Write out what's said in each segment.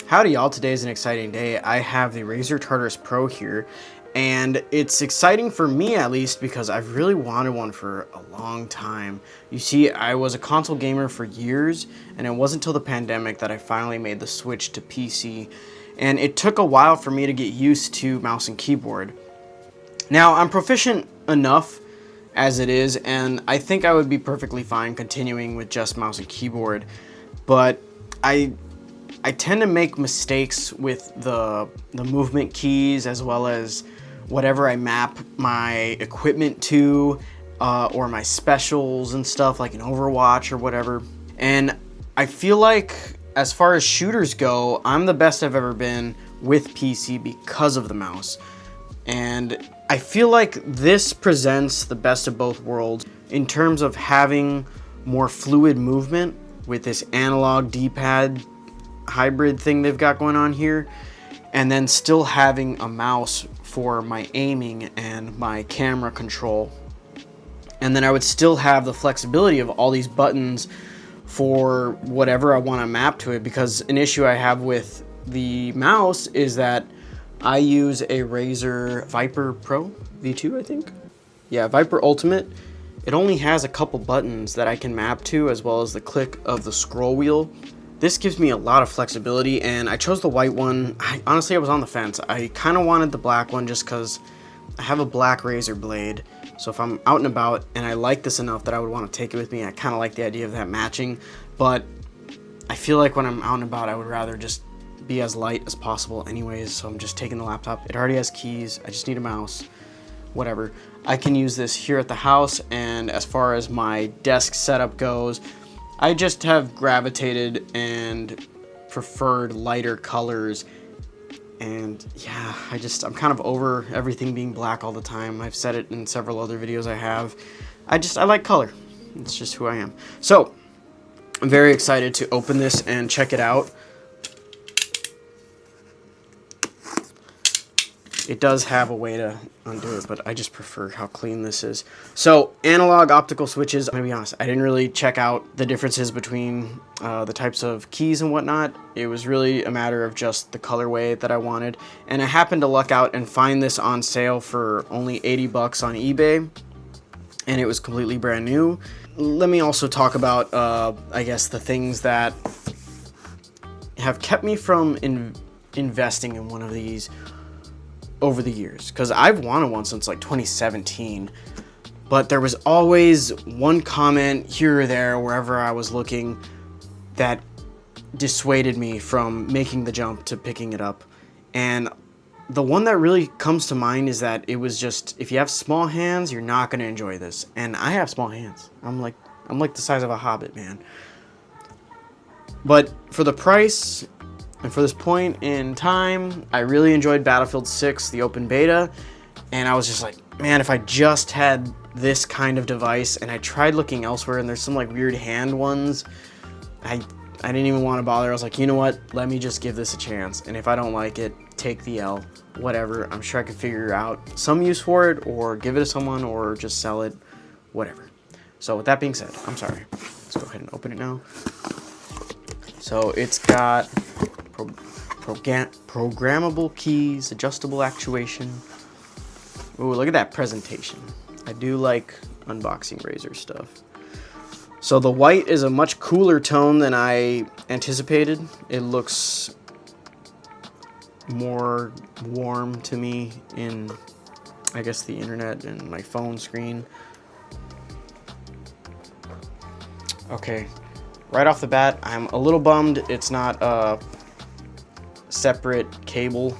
Howdy y'all, today is an exciting day. I have the Razer Tartarus Pro here, and it's exciting for me at least because I've really wanted one for a long time. You see, I was a console gamer for years, and it wasn't until the pandemic that I finally made the switch to PC, and it took a while for me to get used to mouse and keyboard. Now, I'm proficient enough as it is, and I think I would be perfectly fine continuing with just mouse and keyboard, but I tend to make mistakes with the movement keys as well as whatever I map my equipment to or my specials and stuff like an Overwatch or whatever. And I feel like as far as shooters go, I'm the best I've ever been with PC because of the mouse. And I feel like this presents the best of both worlds in terms of having more fluid movement with this analog D-pad hybrid thing they've got going on here, and then still having a mouse for my aiming and my camera control. And then I would still have the flexibility of all these buttons for whatever I want to map to it, because an issue I have with the mouse is that I use a Razer Viper Pro V2, I think. Yeah, Viper Ultimate. It only has a couple buttons that I can map to, as well as the click of the scroll wheel. This gives me a lot of flexibility, and I chose the white one. Honestly, I was on the fence. I kind of wanted the black one just because I have a black Razer blade. So if I'm out and about and I like this enough that I would want to take it with me, I kind of like the idea of that matching. But I feel like when I'm out and about, I would rather just be as light as possible anyways. So I'm just taking the laptop. It already has keys. I just need a mouse. Whatever. I can use this here at the house, and as far as my desk setup goes, I just have gravitated and preferred lighter colors, and yeah, I'm kind of over everything being black all the time. I've said it in several other videos I have. I like color. It's just who I am. So I'm very excited to open this and check it out. It does have a way to undo it, but I just prefer how clean this is. So, analog optical switches, I'm gonna be honest, I didn't really check out the differences between the types of keys and whatnot. It was really a matter of just the colorway that I wanted. And I happened to luck out and find this on sale for only 80 bucks on eBay. And it was completely brand new. Let me also talk about, I guess, the things that have kept me from investing in one of these over the years, because I've wanted one since like 2017, but there was always one comment here or there wherever I was looking that dissuaded me from making the jump to picking it up. And the one that really comes to mind is that it was just, if you have small hands, you're not going to enjoy this. And I have small hands. I'm like the size of a hobbit, man. But for the price and for this point in time, I really enjoyed Battlefield 6, the open beta, and I was just like, man, if I just had this kind of device. And I tried looking elsewhere, and there's some like weird hand ones. I didn't even want to bother. I was like, you know what, let me just give this a chance, and if I don't like it, take the L, whatever. I'm sure I could figure out some use for it, or give it to someone, or just sell it, whatever. So with that being said, I'm sorry, let's go ahead and open it now. So it's got programmable keys, adjustable actuation. Ooh, look at that presentation. I do like unboxing Razer stuff. So the white is a much cooler tone than I anticipated. It looks more warm to me in, I guess, the internet and my phone screen. Okay, right off the bat, I'm a little bummed it's not a separate cable.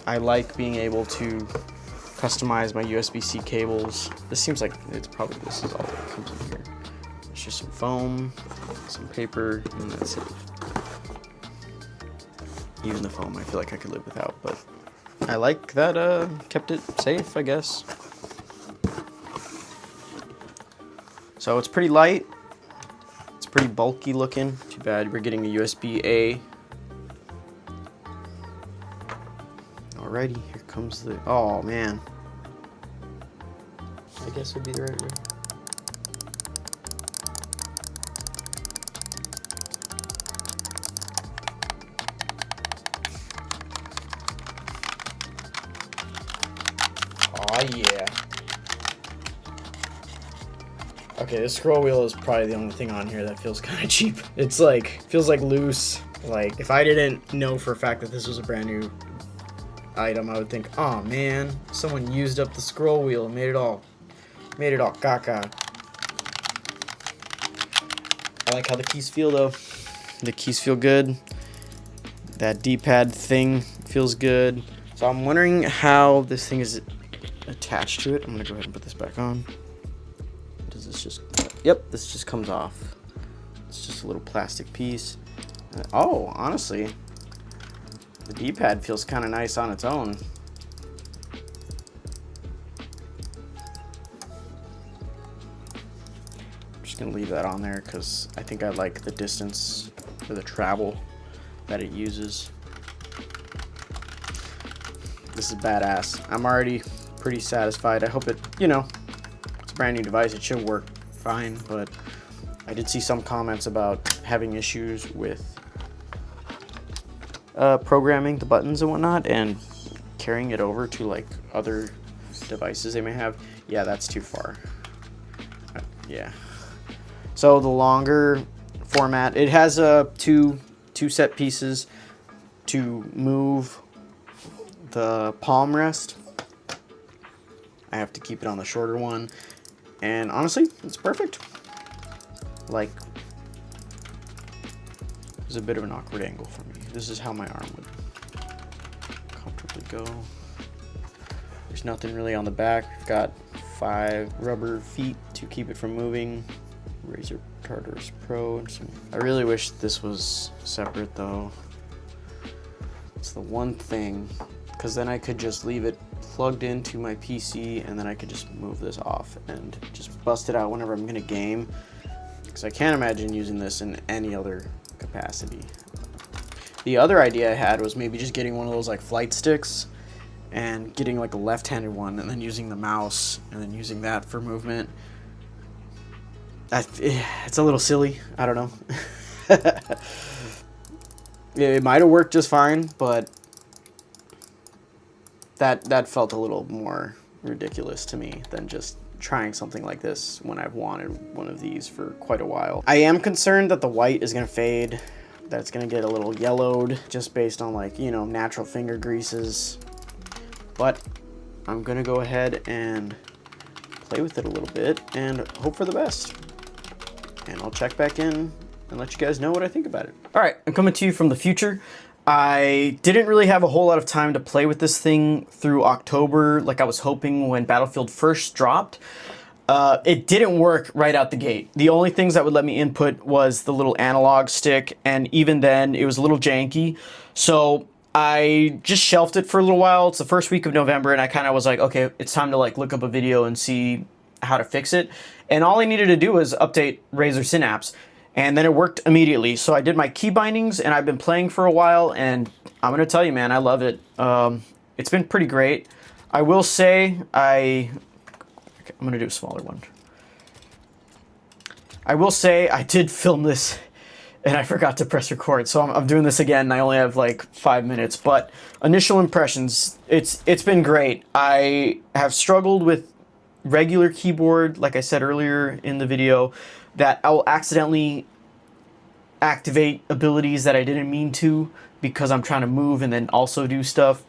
I like being able to customize my USB-C cables. This seems like this is all that comes in here. It's just some foam, some paper, and that's it. Even the foam I feel like I could live without, but I like that kept it safe, I guess. So it's pretty light. It's pretty bulky looking. Too bad we're getting a USB-A. Alrighty, here comes the, oh man. I guess would be the right way. yeah. Okay, this scroll wheel is probably the only thing on here that feels kind of cheap. It's like, feels like loose. Like, if I didn't know for a fact that this was a brand new item, I would think, oh man, someone used up the scroll wheel and made it all caca. I like how the keys feel though. The keys feel good. That D-pad thing feels good. So I'm wondering how this thing is attached to it. I'm gonna go ahead and put this back on. Does this just, yep, this just comes off. It's just a little plastic piece. Oh, honestly, the D-pad feels kind of nice on its own. I'm just gonna leave that on there because I think I like the distance or the travel that it uses. This is badass. I'm already pretty satisfied. I hope it, you know, it's a brand new device. It should work fine, but I did see some comments about having issues with programming the buttons and whatnot and carrying it over to like other devices they may have. Yeah, that's too far. Yeah. So the longer format, it has two set pieces to move the palm rest. I have to keep it on the shorter one, and honestly, it's perfect. Like, it's a bit of an awkward angle for me. This is how my arm would comfortably go. There's nothing really on the back. I've got 5 rubber feet to keep it from moving. Razer Tartarus Pro and some. I really wish this was separate though. It's the one thing, because then I could just leave it plugged into my PC and then I could just move this off and just bust it out whenever I'm gonna game. Because I can't imagine using this in any other capacity. The other idea I had was maybe just getting one of those like flight sticks and getting like a left-handed one and then using the mouse and then using that for movement. It's a little silly. I don't know. It might have worked just fine, but that felt a little more ridiculous to me than just trying something like this when I've wanted one of these for quite a while. I am concerned that the white is gonna fade, that it's gonna get a little yellowed just based on like, you know, natural finger greases. But I'm gonna go ahead and play with it a little bit and hope for the best. And I'll check back in and let you guys know what I think about it. All right, I'm coming to you from the future. I didn't really have a whole lot of time to play with this thing through October like I was hoping when Battlefield first dropped. It didn't work right out the gate. The only things that would let me input was the little analog stick, and even then it was a little janky. So I just shelved it for a little while. It's the first week of November and I kind of was like, okay, it's time to like look up a video and see how to fix it. And all I needed to do was update Razer Synapse. And then it worked immediately. So I did my key bindings and I've been playing for a while and I'm gonna tell you, man, I love it. It's been pretty great. I will say I'm gonna do a smaller one. I will say I did film this and I forgot to press record. So I'm doing this again and I only have like 5 minutes, but initial impressions, it's been great. I have struggled with regular keyboard, like I said earlier in the video, that I will accidentally activate abilities that I didn't mean to because I'm trying to move and then also do stuff.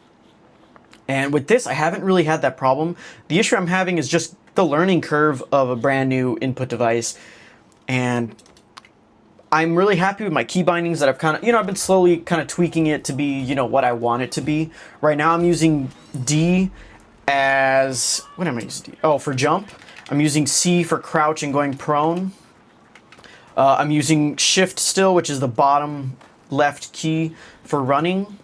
And with this, I haven't really had that problem. The issue I'm having is just the learning curve of a brand new input device. And I'm really happy with my key bindings that I've kind of, I've been slowly kind of tweaking it to be, what I want it to be. Right now I'm using D as, what am I using D? Oh, for jump. I'm using C for crouch and going prone. I'm using shift still, which is the bottom left key for running.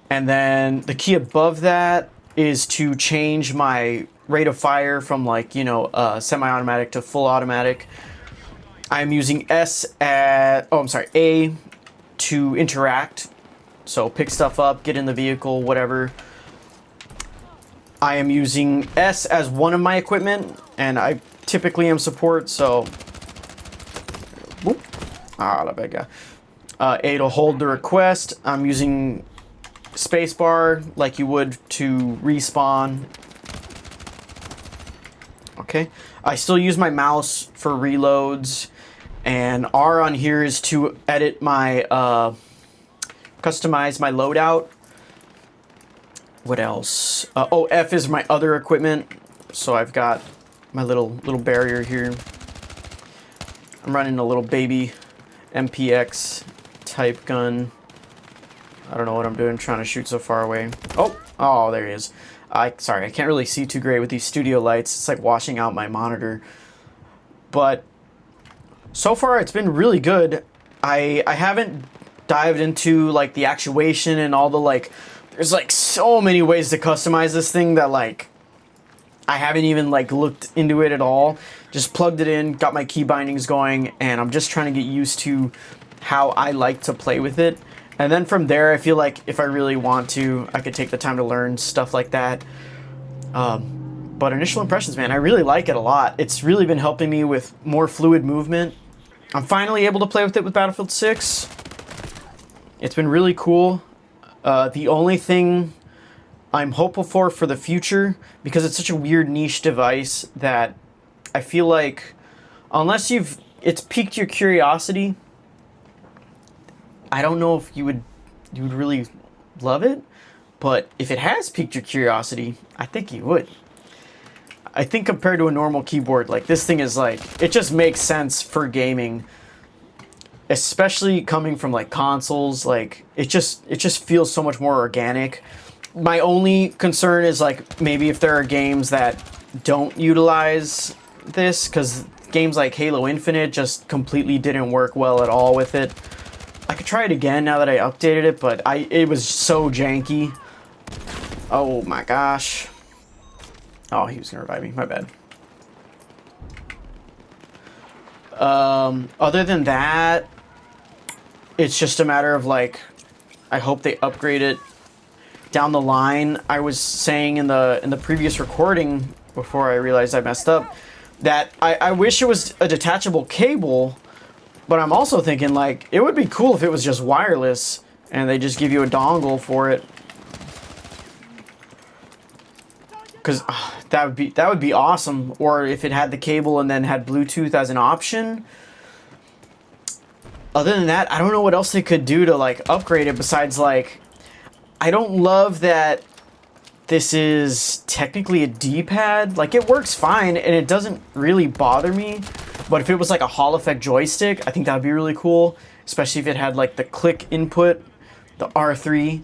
And then the key above that is to change my rate of fire from like, semi-automatic to full automatic. I'm using A to interact. So pick stuff up, get in the vehicle, whatever. I am using S as one of my equipment, and I typically am support, so whoop. La bega. A to hold the request. I'm using spacebar like you would to respawn. Okay. I still use my mouse for reloads, and R on here is to edit my, customize my loadout. What else? Oh, F is my other equipment. So I've got my little barrier here. I'm running a little baby MPX type gun. I don't know what I'm doing, trying to shoot so far away. Oh, there he is. Sorry, I can't really see too great with these studio lights. It's like washing out my monitor. But so far it's been really good. I haven't dived into like the actuation and all the like, there's like so many ways to customize this thing that like I haven't even like looked into it at all. Just plugged it in, got my key bindings going, and I'm just trying to get used to how I like to play with it. And then from there, I feel like if I really want to, I could take the time to learn stuff like that. But initial impressions, man, I really like it a lot. It's really been helping me with more fluid movement. I'm finally able to play with it with Battlefield 6. It's been really cool. The only thing I'm hopeful for the future, because it's such a weird niche device that I feel like unless it's piqued your curiosity, I don't know if you would really love it, but if it has piqued your curiosity, I think you would. I think compared to a normal keyboard, like this thing is like, it just makes sense for gaming, especially coming from like consoles. Like it just feels so much more organic. My only concern is like maybe if there are games that don't utilize this, because games like Halo Infinite just completely didn't work well at all with it. I could try it again now that I updated it, but it was so janky. Oh my gosh. Oh, he was gonna revive me, my bad. Other than that, it's just a matter of like, I hope they upgrade it down the line. I was saying in the previous recording, before I realized I messed up, that I wish it was a detachable cable, but I'm also thinking like, it would be cool if it was just wireless and they just give you a dongle for it. Because that would be awesome. Or if it had the cable and then had Bluetooth as an option. Other than that, I don't know what else they could do to like upgrade it besides like, I don't love that this is technically a D-pad. Like it works fine and it doesn't really bother me. But if it was like a Hall effect joystick, I think that would be really cool. Especially if it had like the click input, the R3,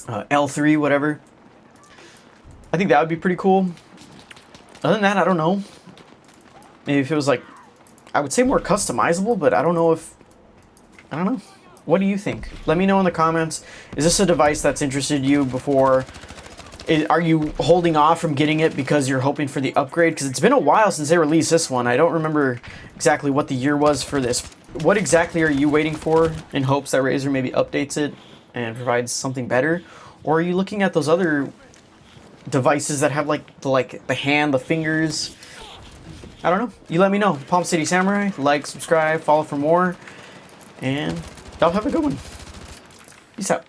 L3, whatever. I think that would be pretty cool. Other than that, I don't know. Maybe if it was like, I would say more customizable, but I don't know. What do you think? Let me know in the comments. Is this a device that's interested you before? Are you holding off from getting it because you're hoping for the upgrade? Because it's been a while since they released this one. I don't remember exactly what the year was for this. What exactly are you waiting for in hopes that Razer maybe updates it and provides something better? Or are you looking at those other devices that have like the hand, the fingers? I don't know. You let me know. Palm City Samurai. Like, subscribe, follow for more. And y'all have a good one. Peace out.